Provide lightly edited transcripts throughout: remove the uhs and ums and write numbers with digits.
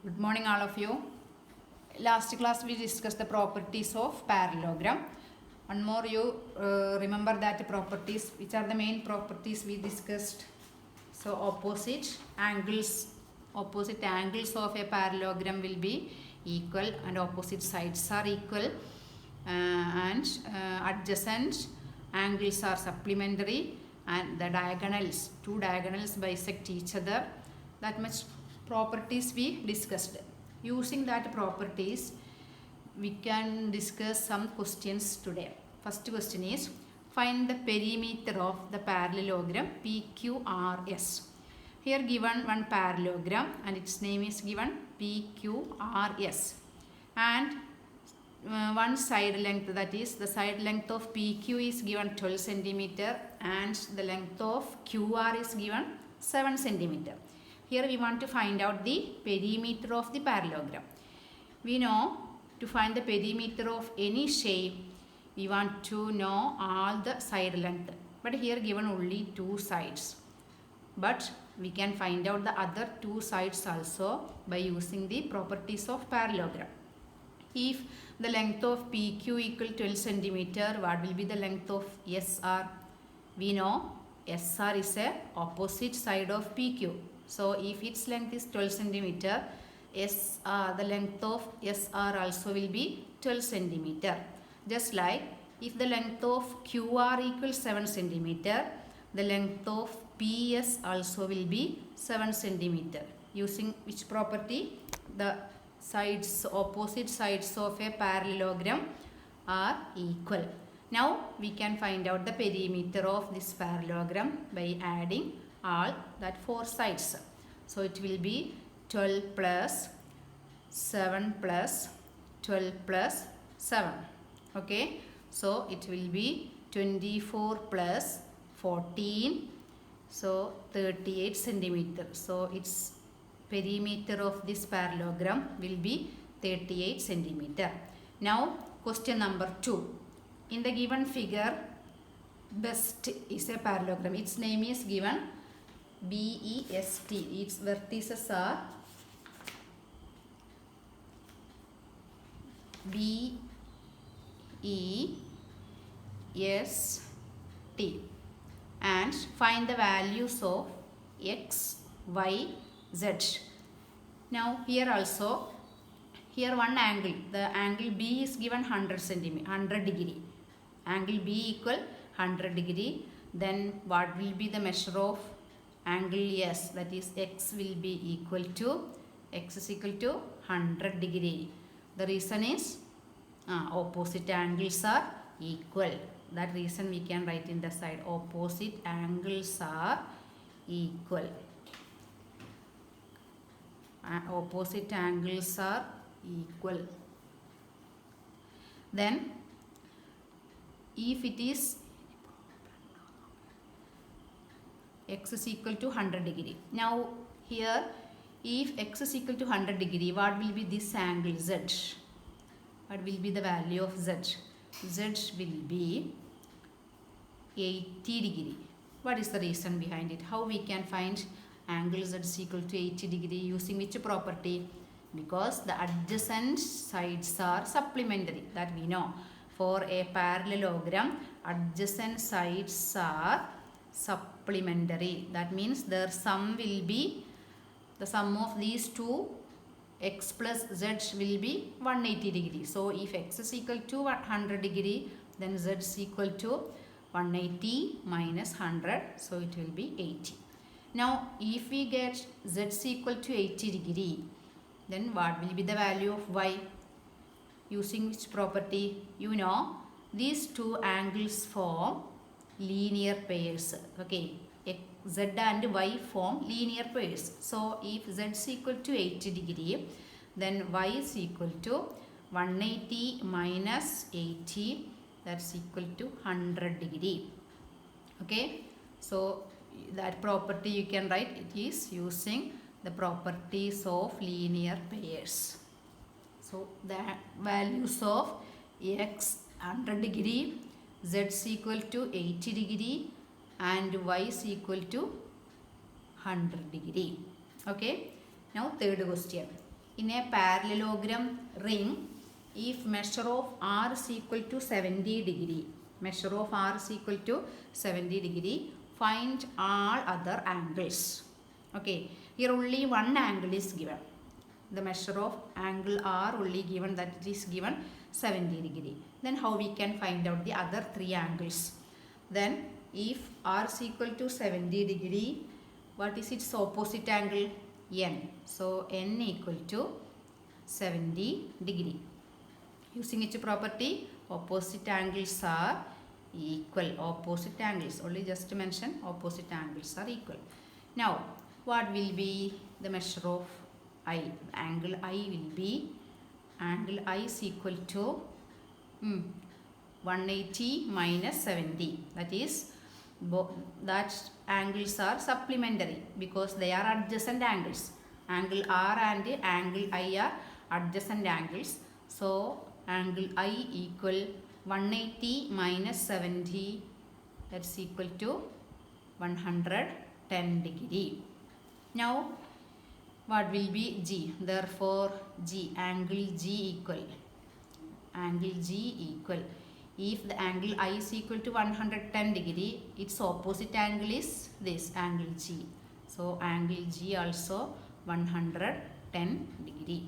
Good morning all of you. Last class we discussed the properties of parallelogram. One more you remember that properties, which are the main properties we discussed. So opposite angles of a parallelogram will be equal and opposite sides are equal, and adjacent angles are supplementary, and the two diagonals bisect each other. That much properties we discussed. Using that properties, we can discuss some questions today. First question is, find the perimeter of the parallelogram PQRS. Here given one parallelogram and its name is given PQRS, and one side length, that is the side length of PQ is given 12 centimeter and the length of QR is given 7 centimeter. Here we want to find out the perimeter of the parallelogram. We know to find the perimeter of any shape, we want to know all the side length. But here given only two sides. But we can find out the other two sides also by using the properties of parallelogram. If the length of PQ equal 12 centimeter, what will be the length of SR? We know SR is a opposite side of PQ. So if its length is 12 centimeter, the length of SR also will be 12 centimeter. Just like if the length of QR equals 7 centimeter, the length of PS also will be 7 centimeter. Using which property? The opposite sides of a parallelogram are equal. Now we can find out the perimeter of this parallelogram by adding all that four sides. So it will be 12 plus 7 plus 12 plus 7. Okay. So it will be 24 plus 14. So 38 centimeter. So its perimeter of this parallelogram will be 38 centimeter. Now question number 2. In the given figure, BEST is a parallelogram. Its name is given BEST. Its vertices are BEST, and find the values of X, Y, Z. Now here also, here one angle, the angle B is given 100 degree. Angle B equal 100 degree. Then what will be the measure of angle S? That is X will be equal to, X is equal to 100 degree. The reason is opposite angles are equal. That reason we can write in the side, opposite angles are equal. Opposite angles are equal. Then if it is X is equal to 100 degree. Now here if X is equal to 100 degree, what will be this angle Z? What will be the value of Z? Z will be 80 degree. What is the reason behind it? How we can find angle Z is equal to 80 degree using which property? Because the adjacent sides are supplementary, that we know. For a parallelogram, adjacent sides are supplementary. That means their sum will be, the sum of these two, X plus Z, will be 180 degree. So if X is equal to 100 degree, then Z is equal to 180 minus 100. So it will be 80. Now if we get Z is equal to 80 degree, then what will be the value of Y? Using which property? You know, these two angles form linear pairs. Okay, Z and Y form linear pairs. So if Z is equal to 80 degree, then Y is equal to 180 minus 80, that's equal to 100 degree. Okay, so that property you can write, it is using the properties of linear pairs. So the values of X 100 degree, Z is equal to 80 degree, and Y is equal to 100 degree. Okay. Now third question. in a parallelogram ring, if measure of R is equal to 70 degree, measure of R is equal to 70 degree, find all other angles. Okay, here only one angle is given. The measure of angle R only given, that it is given 70 degree. Then how we can find out the other three angles? Then if R is equal to 70 degree, what is its opposite angle? N. So N equal to 70 degree. Using which property? Opposite angles are equal. Opposite angles, only just to mention opposite angles are equal. Now what will be the measure of I? Angle I will be, angle I is equal to 180 minus 70. That is, that angles are supplementary because they are adjacent angles. Angle R and angle I are adjacent angles. So angle I equal 180 minus 70, that's equal to 110 degree. Now what will be G? Therefore G, angle G equal, angle G equal, if the angle I is equal to 110 degree, its opposite angle is this angle G. So angle G also 110 degree.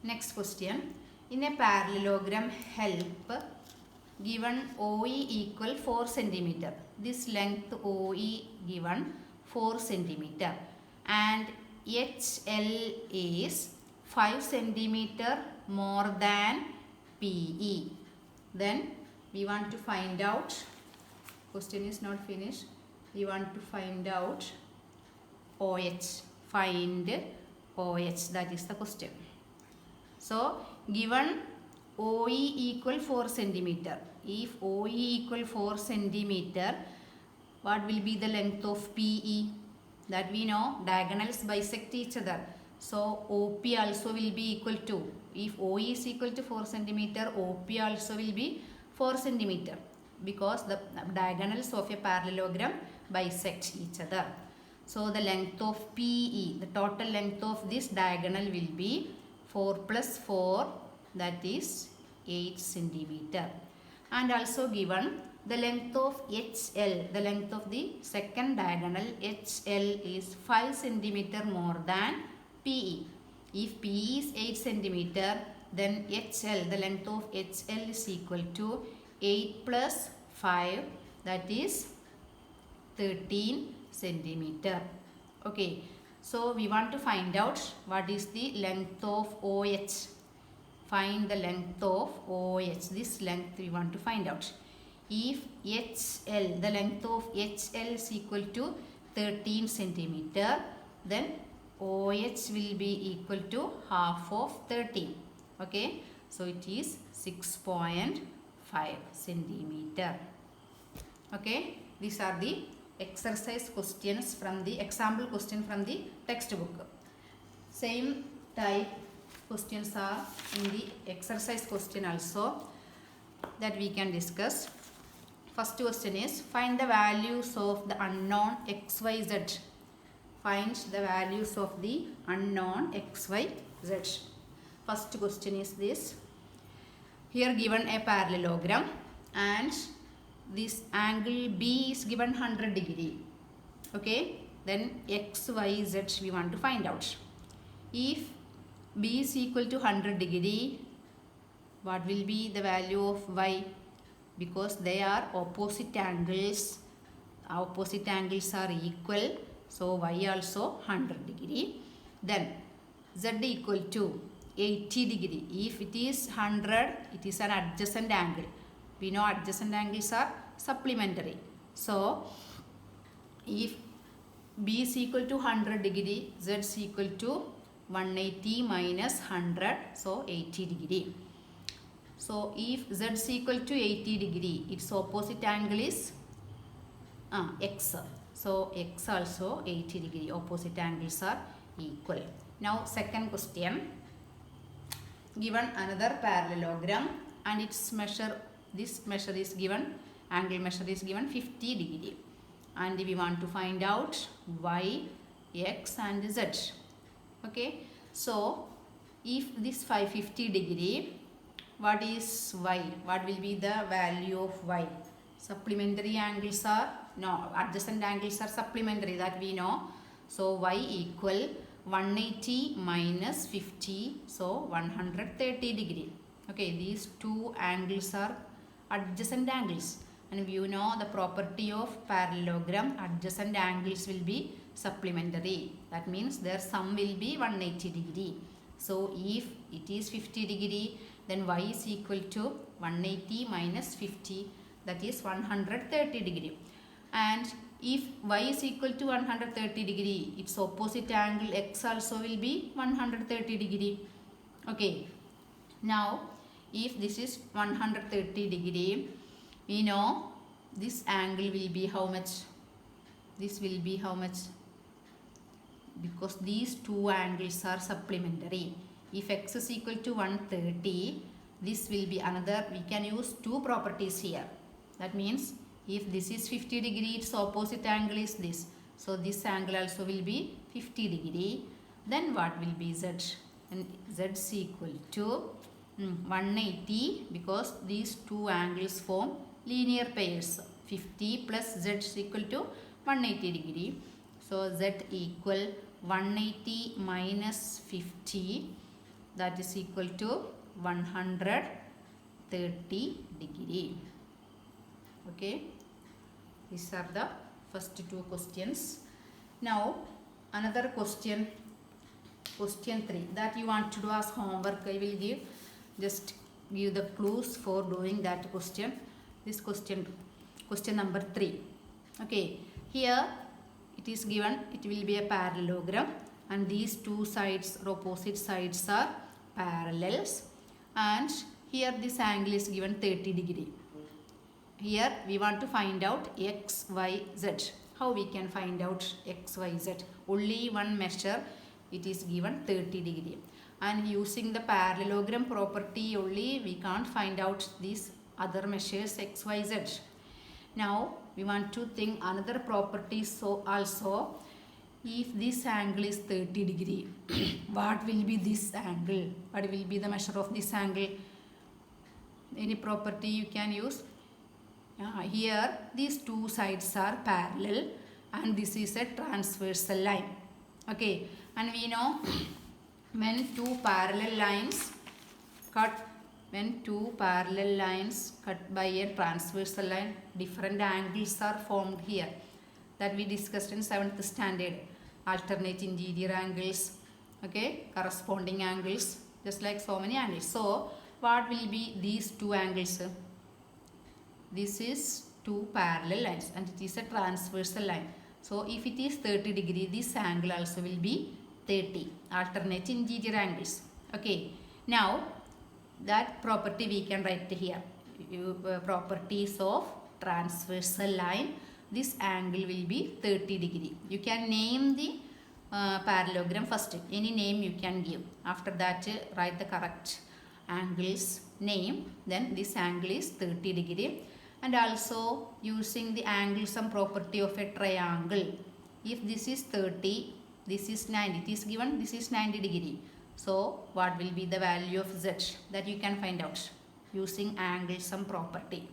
Next question. In a parallelogram help, given OE equal 4 cm. This length OE given 4 cm and HL is 5 cm more than PE. Then we want to find out, question is not finished, we want to find out OH. Find OH, that is the question. So given OE equal 4 cm. If OE equal 4 cm, what will be the length of PE? That we know, diagonals bisect each other. So OP also will be equal to, if OE is equal to 4 cm, OP also will be 4 cm because the diagonals of a parallelogram bisect each other. So the length of PE, the total length of this diagonal will be 4 plus 4, that is 8 cm. And also given the length of HL, the length of the second diagonal HL is 5 cm more than PE. If PE is 8 cm, then HL, the length of HL is equal to 8 plus 5, that is 13 cm. Okay, so we want to find out what is the length of OH. Find the length of OH. This length we want to find out. If HL, the length of HL is equal to 13 cm, then OH will be equal to half of 13. Okay, so it is 6.5 cm. Okay, these are the exercise questions from the example question from the textbook. Same type questions are in the exercise question also, that we can discuss. First question is, find the values of the unknown XYZ. Find the values of the unknown XYZ. First question is this. Here given a parallelogram and this angle B is given 100 degree. Okay, then XYZ we want to find out. If B is equal to 100 degree, what will be the value of Y? Because they are opposite angles. Opposite angles are equal. So Y also 100 degree. Then Z equal to 80 degree. If it is 100, it is an adjacent angle. We know adjacent angles are supplementary. So if B is equal to 100 degree, Z is equal to 180 minus 100, so 80 degree. So if Z is equal to 80 degree, its opposite angle is X. So X also 80 degree. Opposite angles are equal. Now second question. Given another parallelogram and its measure, this measure is given, angle measure is given 50 degree. And we want to find out Y, X and Z. Okay. So if this 550 degree, what is y? What will be the value of y? Supplementary angles are, no, adjacent angles are supplementary, that we know. So y equal 180 minus 50, so 130 degree. Okay, these two angles are adjacent angles, and you know the property of parallelogram, adjacent angles will be supplementary. That means their sum will be 180 degree. So if it is 50 degree, then y is equal to 180 minus 50, that is 130 degree. And if y is equal to 130 degree, its opposite angle x also will be 130 degree. Okay, now if this is 130 degree, we know this angle will be how much? This will be how much? Because these two angles are supplementary. If x is equal to 130, this will be another, we can use two properties here. That means if this is 50 degree, its opposite angle is this. So this angle also will be 50 degree. Then what will be z? And z is equal to 180, because these two angles form linear pairs. 50 plus z is equal to 180 degree. So z equal 180 minus 50, that is equal to 130 degree. Okay, these are the first two questions. Now another question, question 3, that you want to do as homework. I will just give the clues for doing that question. This question number 3. Okay, here it is given, it will be a parallelogram, and these two sides or opposite sides are parallels, and here this angle is given 30 degree. Here we want to find out x, y, z. How we can find out x, y, z? Only one measure, it is given 30 degree. And using the parallelogram property only, we can't find out these other measures x, y, z. Now we want to think another property. So also, if this angle is 30 degree, what will be this angle? What will be the measure of this angle? Any property you can use? Here these two sides are parallel, and this is a transversal line. Okay, and we know when two parallel lines cut by a transversal line, different angles are formed here, that we discussed in 7th standard. Alternate interior angles, okay, corresponding angles, just like so many angles. So what will be these two angles? This is two parallel lines, and it is a transversal line. So if it is 30 degree, this angle also will be 30, alternate interior angles. Okay, now that property we can write here. Properties of transversal line, this angle will be 30 degree. You can name the parallelogram first. Any name you can give. After that, write the correct angles name. Then this angle is 30 degree. And also using the angle sum property of a triangle. If this is 30, this is 90. It is given this is 90 degree. So what will be the value of z? That you can find out using angle sum property.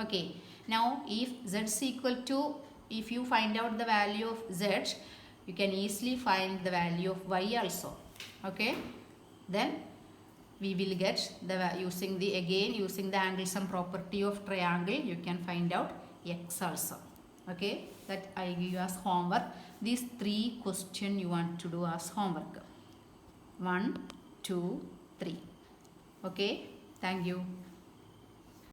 Okay. Now if z is equal to, if you find out the value of z, you can easily find the value of y also. Okay. Then we will get the using the angle sum property of triangle, you can find out x also. Okay. That I give you as homework. These 3 questions you want to do as homework. 1, 2, 3. Okay. Thank you.